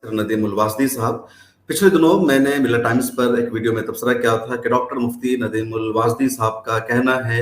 ندیم الواسدی صاحب. پچھلے دنوں میں نے ملت ٹائمز پر ایک ویڈیو میں تبصرہ کیا تھا کہ ڈاکٹر مفتی ندیم الواسدی صاحب کا کہنا ہے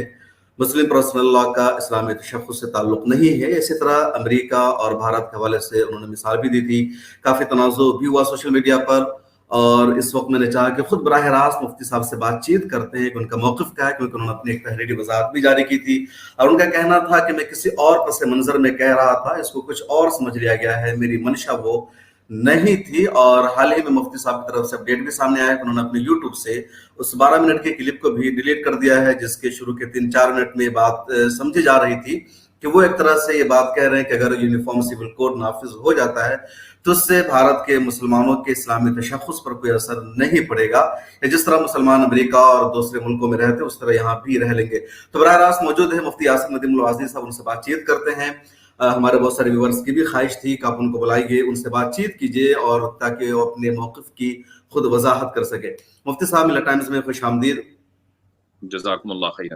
مسلم پرسنل لا کا اسلامی تشخص سے تعلق نہیں ہے. اسی طرح امریکہ اور بھارت کے حوالے سے انہوں نے مثال بھی دی تھی. کافی تنازع بھی ہوا سوشل میڈیا پر، اور اس وقت میں نے چاہا کہ خود براہ راست مفتی صاحب سے بات چیت کرتے ہیں کہ ان کا موقف کیا ہے، کیونکہ انہوں نے اپنی ایک تحریری وضاحت بھی جاری کی تھی اور ان کا کہنا تھا کہ میں کسی اور پس منظر میں کہہ رہا تھا، اس کو کچھ اور سمجھ لیا گیا ہے، میری منشا وہ نہیں تھی. اور حال ہی میں مفتی صاحب کی طرف سے اپڈیٹ بھی سامنے آیا کہ انہوں نے اپنے یوٹیوب سے اس 12 منٹ کے کلپ کو بھی ڈیلیٹ کر دیا ہے، جس کے شروع کے 3-4 منٹ میں یہ بات سمجھی جا رہی تھی کہ وہ ایک طرح سے یہ بات کہہ رہے ہیں کہ اگر یونیفارم سول کوڈ نافذ ہو جاتا ہے تو اس سے بھارت کے مسلمانوں کے اسلامی تشخص پر کوئی اثر نہیں پڑے گا، یا جس طرح مسلمان امریکہ اور دوسرے ملکوں میں رہتے اس طرح یہاں بھی رہ لیں گے. تو براہ راست موجود ہے مفتی یاسر ندیم الواسدی صاحب، ان سے بات چیت کرتے ہیں. ہمارے بہت سارے ویورز کی بھی خواہش تھی کہ آپ ان کو بلائیے، ان سے بات چیت کیجیے اور تاکہ وہ اپنے موقف کی خود وضاحت کر سکے. مفتی صاحب، ملت ٹائمز میں خوش آمدید. جزاکم اللہ خیرا.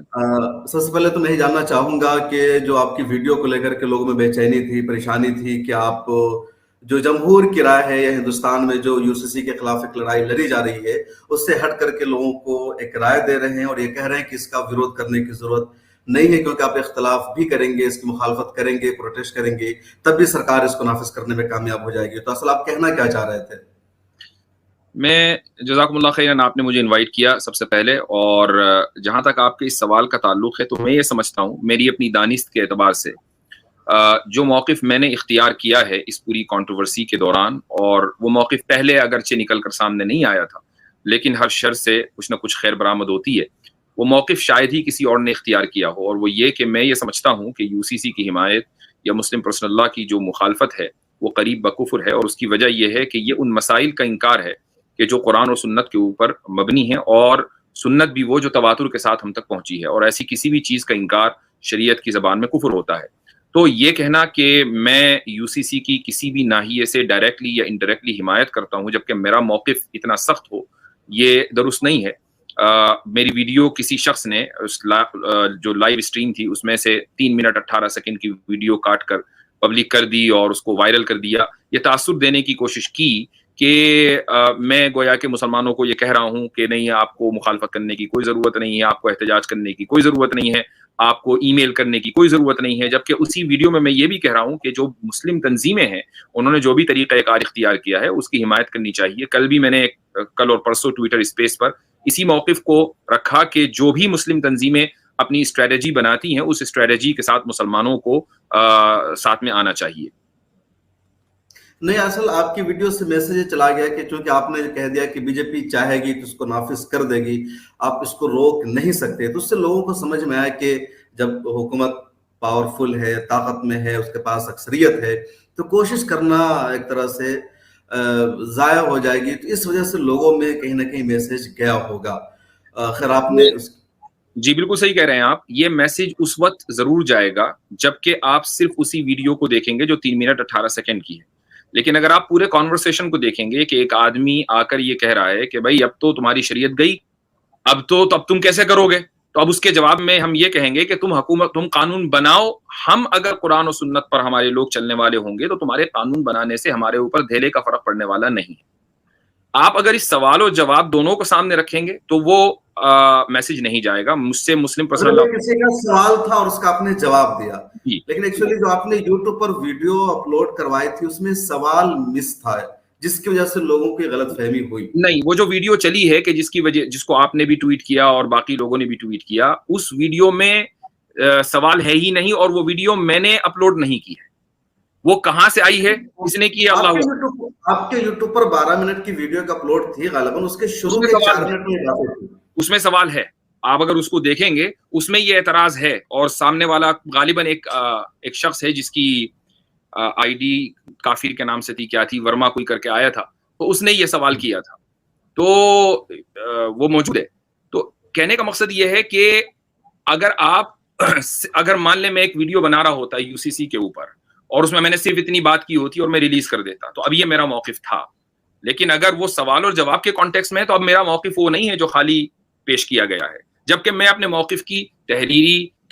سب سے پہلے تو میں یہ جاننا چاہوں گا کہ جو آپ کی ویڈیو کو لے کر کے لوگوں میں بے چینی تھی، پریشانی تھی کہ آپ جو جمہور کی رائے ہے یا ہندوستان میں جو یو سی سی کے خلاف ایک لڑائی لڑی جا رہی ہے اس سے ہٹ کر کے لوگوں کو ایک رائے دے رہے ہیں اور یہ کہہ رہے ہیں کہ اس کا وروଧ کرنے کی ضرورت نہیں ہے، کیونکہ آپ اختلاف بھی کریں گے، اس کی مخالفت کریں گے، پروٹیسٹ کریں گے، تب بھی سرکار اس کو نافذ کرنے میں کامیاب ہو جائے گی. تو اصل آپ کہنا کیا چاہ رہے تھے؟ میں جزاکم اللہ خیرا، آپ نے مجھے انوائٹ کیا سب سے پہلے، اور جہاں تک آپ کے اس سوال کا تعلق ہے تو میں یہ سمجھتا ہوں میری اپنی دانست کے اعتبار سے جو موقف میں نے اختیار کیا ہے اس پوری کنٹروورسی کے دوران، اور وہ موقف پہلے اگرچہ نکل کر سامنے نہیں آیا تھا لیکن ہر شر سے کچھ نہ کچھ خیر برآمد ہوتی ہے، وہ موقف شاید ہی کسی اور نے اختیار کیا ہو، اور وہ یہ کہ میں یہ سمجھتا ہوں کہ یو سی سی کی حمایت یا مسلم پرسنل لا کی جو مخالفت ہے وہ قریب بکفر ہے، اور اس کی وجہ یہ ہے کہ یہ ان مسائل کا انکار ہے کہ جو قرآن اور سنت کے اوپر مبنی ہے، اور سنت بھی وہ جو تواتر کے ساتھ ہم تک پہنچی ہے، اور ایسی کسی بھی چیز کا انکار شریعت کی زبان میں کفر ہوتا ہے. تو یہ کہنا کہ میں یو سی سی کی کسی بھی ناحیے سے ڈائریکٹلی یا انڈائریکٹلی حمایت کرتا ہوں جبکہ میرا موقف اتنا سخت ہو، یہ درست نہیں ہے. میری ویڈیو کسی شخص نے جو لائیو اسٹریم تھی اس میں سے 3 منٹ 18 سیکنڈ کی ویڈیو کاٹ کر پبلک کر دی اور اس کو وائرل کر دیا، یہ تاثر دینے کی کوشش کی کہ میں گویا کہ مسلمانوں کو یہ کہہ رہا ہوں کہ نہیں، آپ کو مخالفت کرنے کی کوئی ضرورت نہیں ہے، آپ کو احتجاج کرنے کی کوئی ضرورت نہیں ہے، آپ کو ای میل کرنے کی کوئی ضرورت نہیں ہے. جبکہ اسی ویڈیو میں یہ بھی کہہ رہا ہوں کہ جو مسلم تنظیمیں ہیں انہوں نے جو بھی طریقہ کار اختیار کیا ہے اس کی حمایت کرنی چاہیے. کل بھی میں نے کل اور پرسوں ٹویٹر اسپیس پر اسی موقف کو رکھا کہ جو بھی مسلم تنظیمیں اپنی اسٹریٹجی بناتی ہیں اس اسٹریٹجی کے ساتھ مسلمانوں کو ساتھ میں آنا چاہیے. نہیں، اصل آپ کی ویڈیو سے میسج چلا گیا کہ چونکہ آپ نے کہہ دیا کہ بی جے پی چاہے گی تو اس کو نافذ کر دے گی، آپ اس کو روک نہیں سکتے، تو اس سے لوگوں کو سمجھ میں آیا کہ جب حکومت پاورفل ہے، طاقت میں ہے، اس کے پاس اکثریت ہے، تو کوشش کرنا ایک طرح سے ضائع ہو جائے گی. تو اس وجہ سے لوگوں میں کہیں نہ کہیں میسج گیا ہوگا. خیر، آپ نے جی بالکل صحیح کہہ رہے ہیں آپ. یہ میسج اس وقت ضرور جائے گا جبکہ آپ صرف اسی ویڈیو کو دیکھیں گے جو 3 منٹ 18 سیکنڈ کی ہے. لیکن اگر آپ پورے کانورسیشن کو دیکھیں گے کہ ایک آدمی آ کر یہ کہہ رہا ہے کہ بھائی اب تو تمہاری شریعت گئی، اب تم کیسے کرو گے، تو اب اس کے جواب میں ہم یہ کہیں گے کہ تم قانون بناؤ. ہم اگر قرآن و سنت پر ہمارے لوگ چلنے والے ہوں گے تو تمہارے قانون بنانے سے ہمارے اوپر دھیلے کا فرق پڑنے والا نہیں ہے. آپ اگر اس سوال و جواب دونوں کو سامنے رکھیں گے تو وہ میسج نہیں جائے گا. مجھ سے مسلم پرسنل کسی کا سوال تھا اور اس کا آپ نے جواب دیا، جی، لیکن ایکچولی جو آپ نے یوٹیوب پر ویڈیو اپلوڈ کروائی تھی اس میں سوال مس تھا، جس کی وجہ سے لوگوں کی غلط فہمی ہوئی. نہیں، وہ جو ویڈیو چلی ہے کہ جس کو آپ نے بھی ٹویٹ کیا اور باقی لوگوں نے بھی ٹویٹ کیا، اس ویڈیو میں سوال ہے ہی نہیں، اور وہ ویڈیو میں نے اپلوڈ نہیں کی ہے. وہ کہاں سے آئی ہے، اس نے کی ہے اللہ. آپ کے یوٹیوب پر 12 منٹ کی ویڈیو کا اپلوڈ تھی، غالباً اس کے شروع کے 4 منٹ میں باتیں تھی. اس میں سوال ہے، آپ اگر اس کو دیکھیں گے اس میں یہ اعتراض ہے، اور سامنے والا غالباً ایک شخص ہے جس کی آئی ڈی کافر کے نام سے تھی، کیا تھی، ورما کوئی کر کے آیا تھا، تو اس نے یہ سوال کیا تھا، تو وہ موجود ہے. تو کہنے کا مقصد یہ ہے کہ اگر مان لیں میں ایک ویڈیو بنا رہا ہوتا یو سی سی کے اوپر اور اس میں نے صرف اتنی بات کی ہوتی اور میں ریلیز کر دیتا تو اب یہ میرا موقف تھا. لیکن اگر وہ سوال اور جواب کے کانٹیکس میں تو اب میرا موقف وہ نہیں ہے جو خالی پیش کیا گیا ہے، جبکہ میں اپنے موقف کی تحریری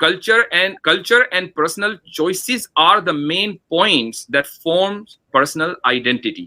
culture and personal choices are the main points that form personal identity।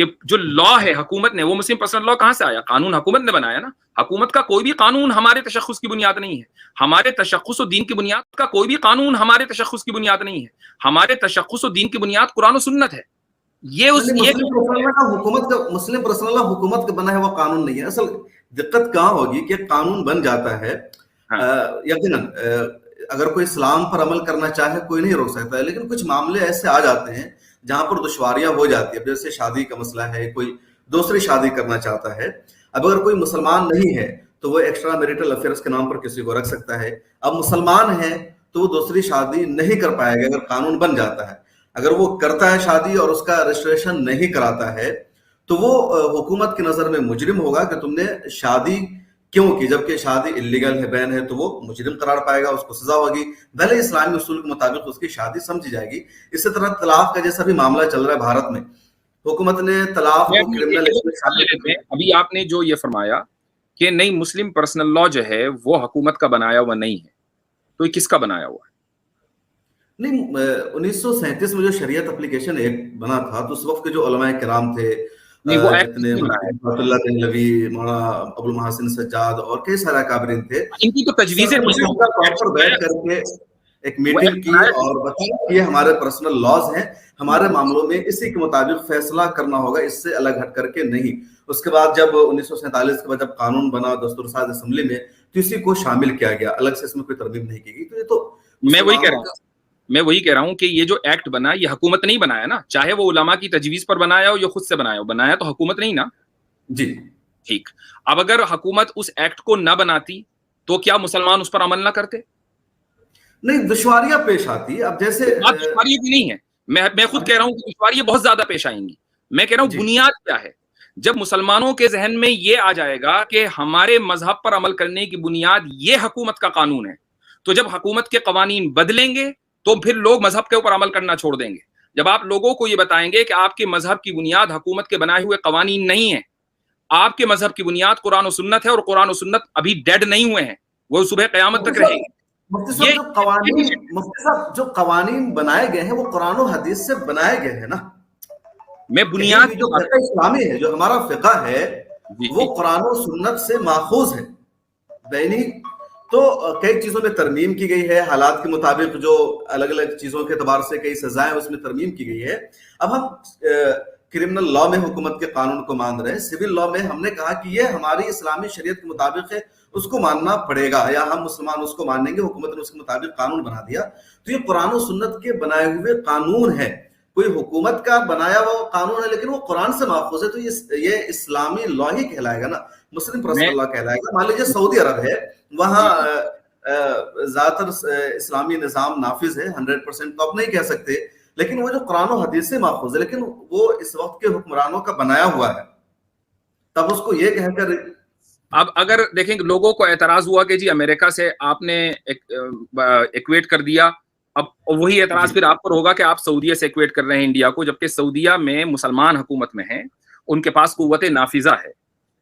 کہ جو لا ہے حکومت نے، وہ مسلم پرسنل لا کہاں سے آیا؟ قانون حکومت نے بنایا نا. حکومت کا کوئی بھی قانون ہمارے تشخص کی بنیاد نہیں ہے. ہمارے تشخص و دین کی بنیاد کا کوئی بھی قانون ہمارے تشخص کی بنیاد نہیں ہے. ہمارے تشخص و دین کی بنیاد قرآن و سنت ہے. یہ مسلم پرسنل لا حکومت کا بنا ہے، وہ قانون نہیں ہے. اصل دقت کہاں ہوگی کہ قانون بن جاتا ہے، یقیناً اگر کوئی اسلام پر عمل کرنا چاہے کوئی نہیں روک سکتا ہے، لیکن کچھ معاملے ایسے آ جاتے ہیں جہاں پر دشواریاں ہو جاتی ہیں. جیسے شادی کا مسئلہ ہے، کوئی دوسری شادی کرنا چاہتا ہے. اب اگر کوئی مسلمان نہیں ہے تو وہ ایکسٹرا میریٹل افیئرس کے نام پر کسی کو رکھ سکتا ہے. اب مسلمان ہے تو وہ دوسری شادی نہیں کر پائے گا اگر قانون بن جاتا ہے. اگر وہ کرتا ہے شادی اور اس کا رجسٹریشن نہیں کراتا ہے تو وہ حکومت کی نظر میں مجرم ہوگا کہ تم نے شادی کیوں کی، جبکہ شادی اللیگل ہے، بین ہے، تو وہ مجرم قرار پائے گا، اس کو سزا ہوگی. بھلے اسلامی اصول کے مطابق اس کی شادی سمجھی جائے گی. اسی طرح طلاق کا جیسا بھی معاملہ چل رہا ہے بھارت میں، حکومت نے طلاق کو کرمنل. ابھی آپ نے جو یہ فرمایا کہ نہیں مسلم پرسنل لا جو ہے وہ حکومت کا بنایا ہوا نہیں ہے، تو یہ کس کا بنایا ہوا ہے؟ نہیں، 1937 میں جو شریعت اپلیکیشن ایکٹ بنا تھا تو اس وقت کے جو علماء کرام تھے، جتنے اللہ دہلوی، مولانا ابو المحاسن سجاد اور کئی سارے اکابرین تھے، ان کی تو تجویزیں بیٹھ کر کے ایک میٹنگ کی اور بتایا کہ یہ ہمارے پرسنل لاز ہیں، ہمارے معاملوں میں اسی کے مطابق فیصلہ کرنا ہوگا، اس سے الگ ہٹ کر کے نہیں. اس کے بعد جب 1947 کے بعد جب قانون بنا دستور ساز اسمبلی میں تو اسی کو شامل کیا گیا، الگ سے اس میں کوئی ترمیم نہیں کی گئی. تو یہ تو میں وہی کہہ رہا ہوں کہ یہ جو ایکٹ بنا یہ حکومت نہیں بنایا نا، چاہے وہ علماء کی تجویز پر بنایا ہو یا خود سے بنایا تو حکومت نہیں نا. جی ٹھیک. اب اگر حکومت اس ایکٹ کو نہ بناتی تو کیا مسلمان اس پر عمل نہ کرتے؟ نہیں، دشواریاں پیش آتی. اب جیسے دشواریاں بھی نہیں ہے، میں خود کہہ رہا ہوں کہ دشواریاں بہت زیادہ پیش آئیں گی. میں کہہ رہا ہوں بنیاد کیا ہے؟ جب مسلمانوں کے ذہن میں یہ آ جائے گا کہ ہمارے مذہب پر عمل کرنے کی بنیاد یہ حکومت کا قانون ہے، تو جب حکومت کے قوانین بدلیں گے تو پھر لوگ مذہب کے اوپر عمل کرنا چھوڑ دیں گے. جب آپ لوگوں کو یہ بتائیں گے کہ آپ کے مذہب کی بنیاد حکومت کے بنائے ہوئے قوانین نہیں ہے، آپ کے مذہب کی بنیاد قرآن و سنت ہے، اور قرآن و سنت ابھی ڈیڈ نہیں ہوئے ہیں، وہ صبح قیامت تک رہیں گے. مفتی صاحب جو قوانین بنائے گئے ہیں وہ قرآن و حدیث سے بنائے گئے ہیں نا. میں بنیاد جو فقہ اسلامی ہے، جو ہمارا فقہ ہے، وہ قرآن و سنت سے ماخوذ ہے. بینی تو کئی چیزوں میں ترمیم کی گئی ہے، حالات کے مطابق جو الگ الگ چیزوں کے اعتبار سے کئی سزائیں اس میں ترمیم کی گئی ہے. اب ہم کرمنل لا میں حکومت کے قانون کو مان رہے ہیں، سول لا میں ہم نے کہا کہ یہ ہماری اسلامی شریعت کے مطابق ہے، اس کو ماننا پڑے گا، یا ہم مسلمان اس کو مانیں گے. حکومت نے اس کے مطابق قانون بنا دیا تو یہ قرآن و سنت کے بنائے ہوئے قانون ہے. کوئی حکومت کا بنایا ہوا قانون ہے لیکن وہ قرآن سے ماخوذ ہے، تو یہ اسلامی لا ہی کہلائے گا نا، مسلم پرسنل لا کہلائے گا. مان لیجیے سعودی عرب ہے، وہاں زیادہ تر اسلامی نظام نافذ ہے، 100% تو آپ نہیں کہہ سکتے، لیکن وہ جو قرآن و حدیث سے ماخوذ ہے، لیکن وہ اس وقت کے حکمرانوں کا بنایا ہوا ہے. تب اس کو یہ کہہ کر اب اگر دیکھیں کہ لوگوں کو اعتراض ہوا کہ جی امریکہ سے آپ نے ایکویٹ کر دیا، اب وہی اعتراض پھر آپ پر ہوگا کہ آپ سعودیہ سے ایکویٹ کر رہے ہیں انڈیا کو، جبکہ سعودیہ میں مسلمان حکومت میں ہیں، ان کے پاس قوت نافذہ ہے،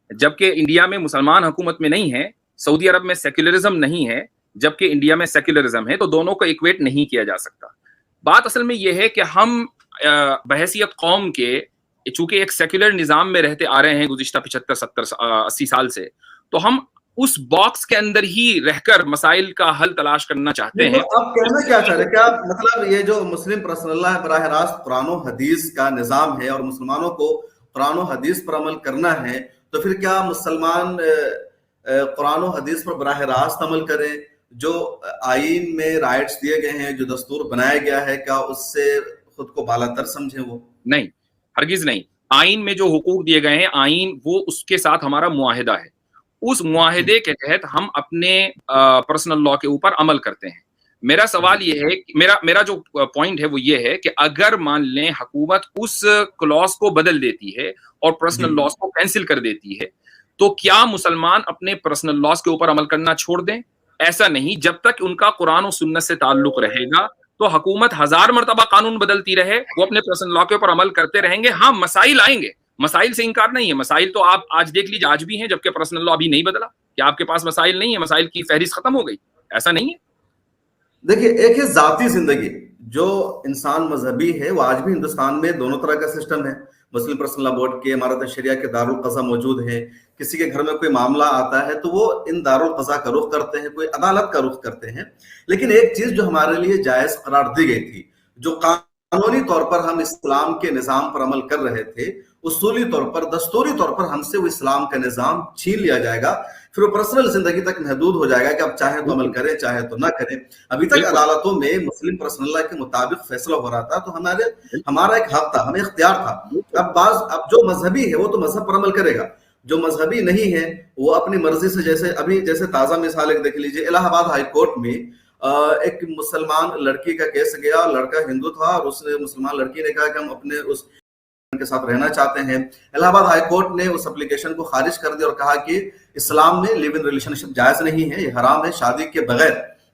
جبکہ انڈیا میں مسلمان حکومت میں نہیں ہے. سعودی عرب میں سیکولرزم نہیں ہے جبکہ انڈیا میں سیکولرزم ہے، تو دونوں کو ایکویٹ نہیں کیا جا سکتا. بات اصل میں یہ ہے کہ ہم بحیثیت قوم کے، چونکہ ایک سیکولر نظام میں رہتے آ رہے ہیں گزشتہ 75 70 80 سال سے، تو ہم اس باکس کے اندر ہی رہ کر مسائل کا حل تلاش کرنا چاہتے ہیں. آپ کہنا کیا چاہ رہے ہیں؟ کیا مطلب یہ جو مسلم پرسنل لا ہے براہ راست قرآن و حدیث کا نظام ہے اور مسلمانوں کو قرآن و حدیث پر عمل کرنا ہے، تو پھر کیا مسلمان قرآن و حدیث پر براہ راست عمل کریں؟ جو آئین میں رائٹس دیے گئے ہیں، جو دستور بنایا گیا ہے، کیا اس سے خود کو بالا تر سمجھیں؟ وہ نہیں، ہرگز نہیں. آئین میں جو حقوق دیے گئے ہیں، آئین وہ اس کے ساتھ ہمارا معاہدہ ہے، اس معاہدے کے تحت ہم اپنے پرسنل لا کے اوپر عمل کرتے ہیں. میرا سوال یہ ہے، میرا جو پوائنٹ ہے وہ یہ ہے کہ اگر مان لیں حکومت اس کلاس کو بدل دیتی ہے اور پرسنل لاس کو کینسل کر دیتی ہے، تو کیا مسلمان اپنے پرسنل لاس کے اوپر عمل کرنا چھوڑ دیں؟ ایسا نہیں. جب تک ان کا قرآن و سنت سے تعلق رہے گا تو حکومت 1000 مرتبہ قانون بدلتی رہے، وہ اپنے پرسنل لا کے اوپر عمل کرتے رہیں گے. ہاں، مسائل آئیں گے، مسائل سے انکار نہیں ہے، مسائل تو آپ آج دیکھ لیجیے آج بھی ہیں، جبکہ پرسنل لا ابھی نہیں بدلا. کیا آپ کے پاس مسائل نہیں ہیں؟ مسائل کی فہرست ختم ہو گئی؟ ایسا نہیں ہے. دیکھیے، ایک ہے ذاتی زندگی. جو انسان مذہبی ہے وہ آج بھی ہندوستان میں دونوں طرح کا سسٹم ہے. مسلم پرسنل لا بورڈ کے، امارت شریعہ کے دارالقضا موجود ہیں. کسی کے گھر میں کوئی معاملہ آتا ہے تو وہ ان دارالقضا کا رخ کرتے ہیں، کوئی عدالت کا رخ کرتے ہیں. لیکن ایک چیز جو ہمارے لیے جائز قرار دی گئی تھی، جو قانونی طور پر ہم اسلام کے نظام پر عمل کر رہے تھے، اصولی طور پر، دستوری طور پر ہم سے وہ اسلام کا نظام چھین لیا جائے گا. پھر وہ پرسنل زندگی تک محدود ہو جائے گا کہ اب چاہے تو عمل کریں چاہے تو نہ کریں. ابھی تک عدالتوں میں مسلم پرسنل لا کے مطابق فیصلہ ہو رہا تھا، تو ہمارا ایک حق تھا، ہمیں اختیار تھا. اب جو مذہبی ہے وہ تو مذہب پر عمل کرے گا، جو مذہبی نہیں ہے وہ اپنی مرضی سے، جیسے تازہ مثال ایک دیکھ لیجیے. الہ آباد ہائی کورٹ میں ایک مسلمان لڑکی کا کیس گیا، لڑکا ہندو تھا اور اس نے مسلمان لڑکی نے کہا کہ ہم اپنے اس کے ساتھ رہنا چاہتے ہیں. الہ آباد ہائی کورٹ نے اس اپلیکیشن کو خارج کر دیا اور کہا کہ اسلام میں لیو ان ریلیشن شپ جائز نہیں ہے، یہ حرام ہے، شادی کے بغیر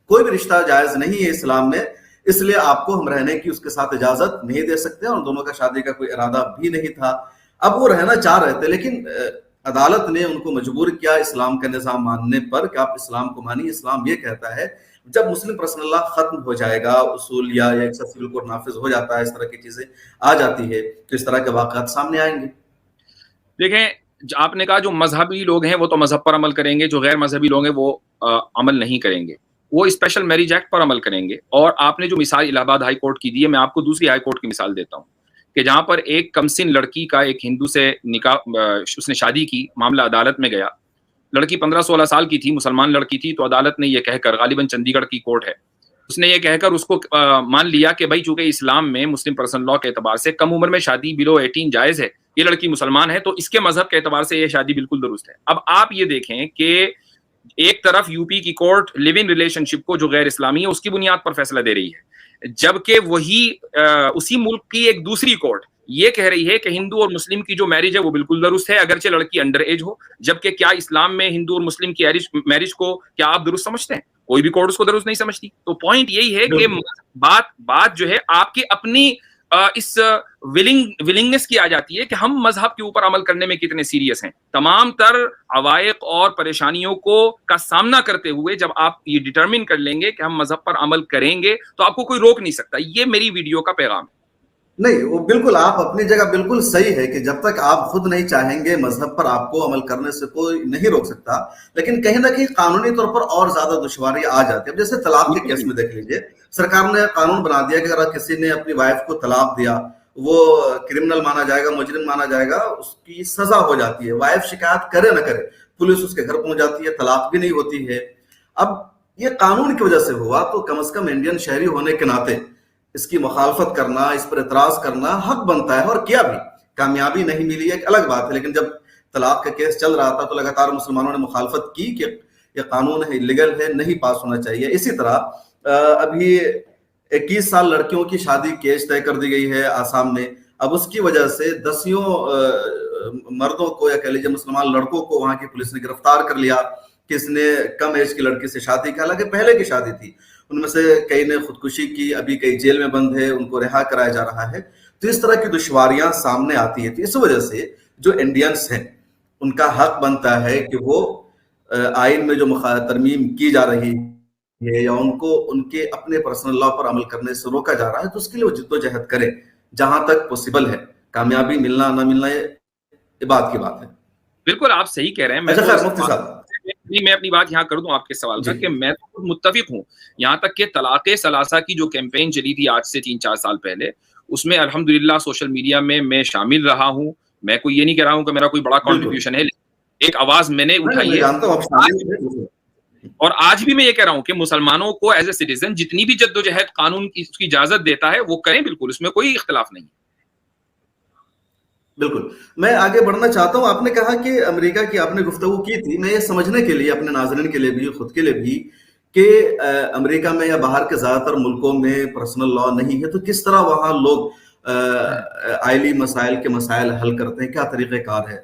کوئی بھی رشتہ جائز نہیں ہے اسلام میں، اس لیے آپ کو ہم رہنے کی اس کے ساتھ اجازت نہیں دے سکتے. اور دونوں کا شادی کا کوئی ارادہ بھی نہیں تھا. اب وہ رہنا چاہ رہے تھے، لیکن عدالت نے ان کو مجبور کیا اسلام کا نظام ماننے پر کہ آپ اسلام کو مانیے. اسلام یہ کہتا ہے جب مسلم پرسنل لا ختم ہو جائے گا، اصول یا ایک سیول کوڈ نافذ ہو جاتا ہے، اس طرح کی چیزیں آ جاتی ہے تو اس طرح کے واقعات سامنے آئیں گے. دیکھیں، آپ نے کہا جو مذہبی لوگ ہیں وہ تو مذہب پر عمل کریں گے، جو غیر مذہبی لوگ ہیں وہ عمل نہیں کریں گے، وہ اسپیشل میرج ایکٹ پر عمل کریں گے. اور آپ نے جو مثال الہ آباد ہائی کورٹ کی دی ہے، میں آپ کو دوسری ہائی کورٹ کی مثال دیتا ہوں کہ جہاں پر ایک کمسن لڑکی کا ایک ہندو سے نکاح، اس نے شادی کی، معاملہ عدالت میں گیا. لڑکی 15-16 سال کی تھی، مسلمان لڑکی تھی، تو عدالت نے یہ کہہ کر، غالباً چندی گڑھ کی کورٹ ہے، اس نے یہ کہہ کر اس کو مان لیا کہ بھائی چونکہ اسلام میں مسلم پرسنل لا کے اعتبار سے کم عمر میں شادی بلو 18 جائز ہے، یہ لڑکی مسلمان ہے، تو اس کے مذہب کے اعتبار سے یہ شادی بالکل درست ہے. اب آپ یہ دیکھیں کہ ایک طرف یو پی کی کورٹ لیو ان ریلیشن شپ کو جو غیر اسلامی ہے اس کی بنیاد پر فیصلہ دے رہی ہے، جبکہ وہی اسی ملک کی ایک دوسری کورٹ یہ کہہ رہی ہے کہ ہندو اور مسلم کی جو میرج ہے وہ بالکل درست ہے، اگرچہ لڑکی انڈر ایج ہو. جبکہ کیا اسلام میں ہندو اور مسلم کی میرج کو کیا آپ درست سمجھتے ہیں؟ کوئی بھی کورٹ اس کو درست نہیں سمجھتی. تو پوائنٹ یہی ہے کہ بات جو ہے آپ کی اپنی اس ولنگنس کی آ جاتی ہے کہ ہم مذہب کے اوپر عمل کرنے میں کتنے سیریس ہیں. تمام تر عوائق اور پریشانیوں کا سامنا کرتے ہوئے جب آپ یہ ڈٹرمن کر لیں گے کہ ہم مذہب پر عمل کریں گے تو آپ کو کوئی روک نہیں سکتا. یہ میری ویڈیو کا پیغام ہے. نہیں، وہ بالکل آپ اپنی جگہ بالکل صحیح ہے کہ جب تک آپ خود نہیں چاہیں گے مذہب پر آپ کو عمل کرنے سے کوئی نہیں روک سکتا. لیکن کہیں نہ کہیں قانونی طور پر اور زیادہ دشواریاں آ جاتی ہیں. اب جیسے طلاق کے کیس میں دیکھ لیجئے، سرکار نے قانون بنا دیا کہ اگر کسی نے اپنی وائف کو طلاق دیا وہ کرمنل مانا جائے گا، مجرم مانا جائے گا، اس کی سزا ہو جاتی ہے. وائف شکایت کرے نہ کرے، پولیس اس کے گھر پہنچ جاتی ہے، طلاق بھی نہیں ہوتی ہے. اب یہ قانون کی وجہ سے ہوا، تو کم از کم انڈین شہری ہونے کے ناطے اس کی مخالفت کرنا، اس پر اعتراض کرنا حق بنتا ہے. اور کیا بھی کامیابی نہیں ملی ایک الگ بات ہے، لیکن جب طلاق کا کیس چل رہا تھا تو لگاتار مسلمانوں نے مخالفت کی کہ یہ قانون ہے، لیگل ہے، نہیں پاس ہونا چاہیے. اسی طرح ابھی 21 سال لڑکیوں کی شادی کی ایج طے کر دی گئی ہے آسام میں. اب اس کی وجہ سے دسیوں مردوں کو یا کہہ لیجیے مسلمان لڑکوں کو وہاں کی پولیس نے گرفتار کر لیا کہ اس نے کم ایج کی لڑکی سے شادی کی، حالانکہ پہلے کی شادی تھی. ان میں سے کئی نے خودکشی کی، ابھی کئی جیل میں بند ہے، ان کو رہا کرایا جا رہا ہے. تو اس طرح کی دشواریاں سامنے آتی ہیں. اس وجہ سے جو انڈینس ہیں ان کا حق بنتا ہے کہ وہ آئین میں جو ترمیم کی جا رہی ہے یا ان کو ان کے اپنے پرسنل لا پر عمل کرنے سے روکا جا رہا ہے تو اس کے لیے وہ جدوجہد کریں جہاں تک پوسیبل ہے. کامیابی ملنا نہ ملنا یہ بات کی بات ہے. بالکل آپ صحیح کہہ رہے ہیں. مفتی صاحب میں اپنی بات یہاں کر دوں آپ کے سوال کا کہ میں تو متفق ہوں. یہاں تک کہ طلاق ثلاثہ کی جو کیمپین چلی تھی آج سے 3-4 سال پہلے، اس میں الحمدللہ سوشل میڈیا میں شامل رہا ہوں. میں کوئی یہ نہیں کہہ رہا ہوں کہ میرا کوئی بڑا کنٹریبیوشن ہے، ایک آواز میں نے اٹھائی ہے. اور آج بھی میں یہ کہہ رہا ہوں کہ مسلمانوں کو ایز اے سٹیزن جتنی بھی جدوجہد قانون کی اس کی اجازت دیتا ہے وہ کریں، بالکل اس میں کوئی اختلاف نہیں. بالکل. میں آگے بڑھنا چاہتا ہوں. آپ نے کہا کہ امریکہ کی آپ نے گفتگو کی تھی. میں یہ سمجھنے کے لیے اپنے ناظرین کے لیے بھی خود کے لیے بھی کہ امریکہ میں یا باہر کے زیادہ تر ملکوں میں پرسنل لا نہیں ہے تو کس طرح وہاں لوگ آئلی مسائل کے مسائل حل کرتے ہیں، کیا طریقہ کار ہے؟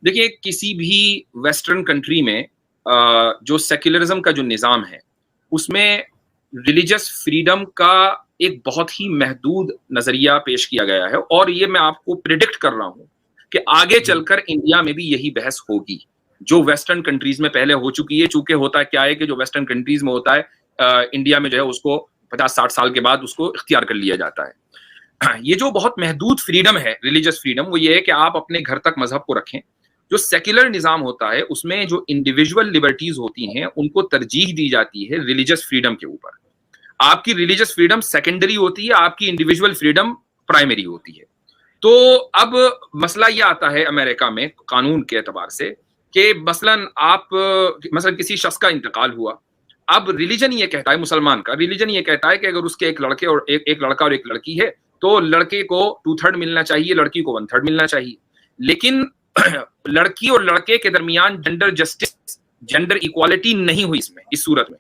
دیکھیے، کسی بھی ویسٹرن کنٹری میں جو سیکولرزم کا جو نظام ہے اس میں ریلیجس فریڈم کا ایک بہت ہی محدود نظریہ پیش کیا گیا ہے. اور یہ میں آپ کو پریڈکٹ کر رہا ہوں کہ آگے چل کر انڈیا میں بھی یہی بحث ہوگی جو ویسٹرن کنٹریز میں پہلے ہو چکی ہے. چونکہ ہوتا کیا ہے کہ جو ویسٹرن کنٹریز میں ہوتا ہے انڈیا میں جو ہے اس کو 50-60 سال کے بعد اس کو اختیار کر لیا جاتا ہے. یہ جو بہت محدود فریڈم ہے ریلیجس فریڈم، وہ یہ ہے کہ آپ اپنے گھر تک مذہب کو رکھیں. جو سیکولر نظام ہوتا ہے اس میں جو انڈیویجول لبرٹیز ہوتی ہیں ان کو ترجیح دی جاتی ہے ریلیجس فریڈم کے اوپر. آپ کی ریلیجس فریڈم سیکنڈری ہوتی ہے، آپ کی انڈیویجول فریڈم پرائمری ہوتی ہے. تو اب مسئلہ یہ آتا ہے امریکہ میں قانون کے اعتبار سے کہ مثلا کسی شخص کا انتقال ہوا. اب ریلیجن یہ کہتا ہے، مسلمان کا ریلیجن یہ کہتا ہے کہ اگر اس کے ایک لڑکے اور ایک لڑکا اور ایک لڑکی ہے تو لڑکے کو 2/3 ملنا چاہیے، لڑکی کو 1/3 ملنا چاہیے. لیکن لڑکی اور لڑکے کے درمیان جنڈر جسٹس، جنڈر ایکوالٹی نہیں ہوئی اس صورت میں.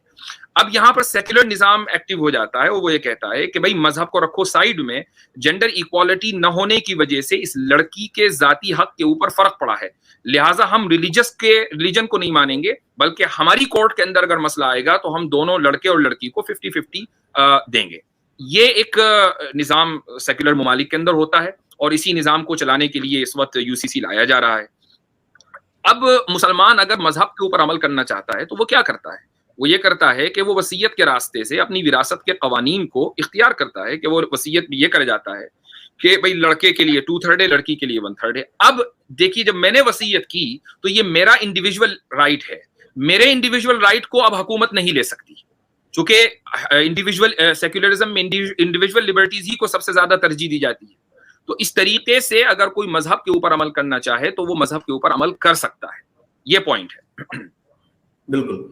اب یہاں پر سیکولر نظام ایکٹیو ہو جاتا ہے اور وہ یہ کہتا ہے کہ بھائی مذہب کو رکھو سائیڈ میں، جنڈر ایکوالٹی نہ ہونے کی وجہ سے اس لڑکی کے ذاتی حق کے اوپر فرق پڑا ہے، لہٰذا ہم ریلیجن کو نہیں مانیں گے، بلکہ ہماری کورٹ کے اندر اگر مسئلہ آئے گا تو ہم دونوں لڑکے اور لڑکی کو 50-50 دیں گے. یہ ایک نظام سیکولر ممالک کے اندر ہوتا ہے اور اسی نظام کو چلانے کے لیے اس وقت UCC لایا جا رہا ہے. اب مسلمان اگر مذہب کے اوپر عمل کرنا چاہتا ہے تو وہ کیا کرتا ہے؟ وہ یہ کرتا ہے کہ وہ وصیت کے راستے سے اپنی وراثت کے قوانین کو اختیار کرتا ہے کہ وہ وصیت بھی یہ کر جاتا ہے کہ بھئی لڑکے کے لیے 2/3 ہے، لڑکی کے لیے 1/3 ہے. اب دیکھیے جب میں نے وصیت کی تو یہ میرا انڈیویجول رائٹ ہے، میرے انڈیویجول رائٹ کو اب حکومت نہیں لے سکتی، چونکہ انڈیویجول سیکولرزم میں انڈیویجول لبرٹیز ہی کو سب سے زیادہ ترجیح دی جاتی ہے. تو اس طریقے سے اگر کوئی مذہب کے اوپر عمل کرنا چاہے تو وہ مذہب کے اوپر عمل کر سکتا ہے. یہ پوائنٹ ہے. بالکل.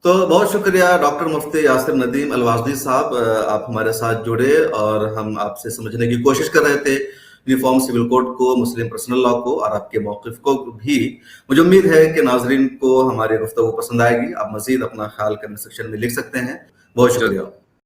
تو بہت شکریہ ڈاکٹر مفتی یاسر ندیم الوازدی صاحب، آپ ہمارے ساتھ جڑے اور ہم آپ سے سمجھنے کی کوشش کر رہے تھے یونیفارم سول کوڈ کو، مسلم پرسنل لا کو اور آپ کے موقف کو بھی. مجھے امید ہے کہ ناظرین کو ہماری گفتگو پسند آئے گی. آپ مزید اپنا خیال کمنٹ سیکشن میں لکھ سکتے ہیں. بہت شکریہ.